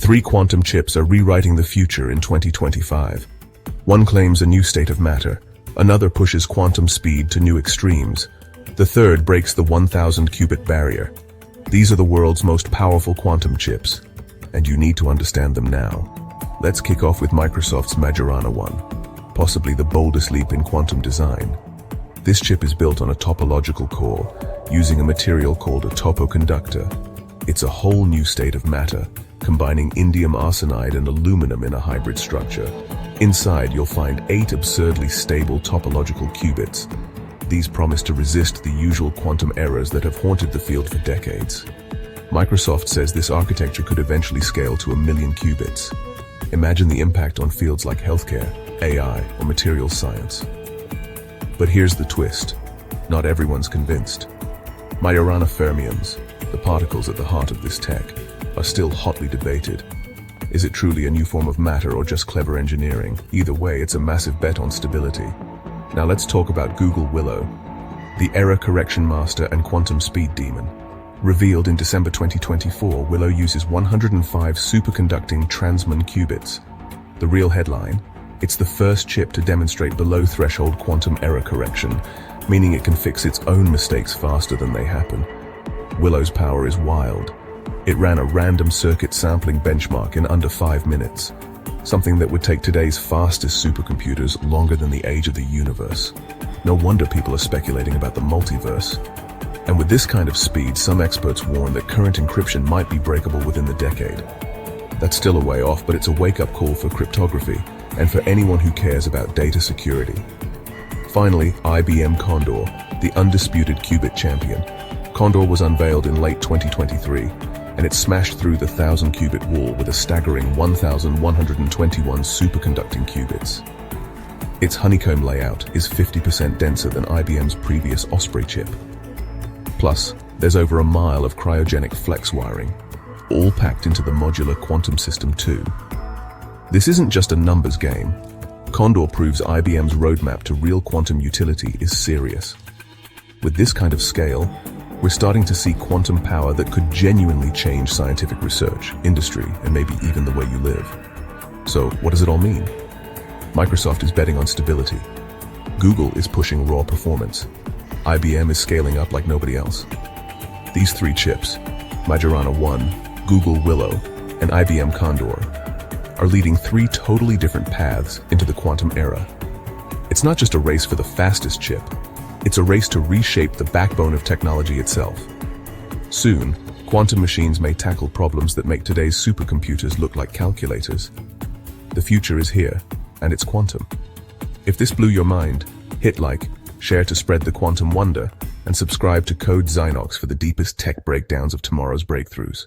Three quantum chips are rewriting the future in 2025. One claims a new state of matter, another pushes quantum speed to new extremes, the third breaks the 1,000 qubit barrier. These are the world's most powerful quantum chips, and you need to understand them now. Let's kick off with Microsoft's Majorana 1, possibly the boldest leap in quantum design. This chip is built on a topological core, using a material called a topoconductor. It's a whole new state of matter, combining indium arsenide and aluminum in a hybrid structure. Inside, you'll find 8 absurdly stable topological qubits. These promise to resist the usual quantum errors that have haunted the field for decades. Microsoft says this architecture could eventually scale to 1 million qubits. Imagine the impact on fields like healthcare, AI, or materials science. But here's the twist. Not everyone's convinced. Majorana fermions, the particles at the heart of this tech, are still hotly debated. Is it truly a new form of matter or just clever engineering? Either way, it's a massive bet on stability. Now let's talk about Google Willow, the error correction master and quantum speed demon. Revealed in December 2024, Willow uses 105 superconducting transmon qubits. The real headline: it's the first chip to demonstrate below-threshold quantum error correction, meaning it can fix its own mistakes faster than they happen. Willow's power is wild. It ran a random circuit sampling benchmark in under 5 minutes, something that would take today's fastest supercomputers longer than the age of the universe. No wonder people are speculating about the multiverse. And with this kind of speed, some experts warn that current encryption might be breakable within the decade. That's still a way off, but it's a wake-up call for cryptography and for anyone who cares about data security. Finally, IBM Condor, the undisputed qubit champion. Condor was unveiled in late 2023, and it smashed through the 1,000-qubit wall with a staggering 1,121 superconducting qubits. Its honeycomb layout is 50% denser than IBM's previous Osprey chip. Plus, there's over a mile of cryogenic flex wiring, all packed into the modular quantum system too. This isn't just a numbers game. Condor proves IBM's roadmap to real quantum utility is serious. With this kind of scale, we're starting to see quantum power that could genuinely change scientific research, industry, and maybe even the way you live. So, what does it all mean? Microsoft is betting on stability. Google is pushing raw performance. IBM is scaling up like nobody else. These three chips, Majorana 1, Google Willow, and IBM Condor, are leading 3 totally different paths into the quantum era. It's not just a race for the fastest chip, it's a race to reshape the backbone of technology itself. Soon, quantum machines may tackle problems that make today's supercomputers look like calculators. The future is here, and it's quantum. If this blew your mind, hit like, share to spread the quantum wonder, and subscribe to Code Zynox for the deepest tech breakdowns of tomorrow's breakthroughs.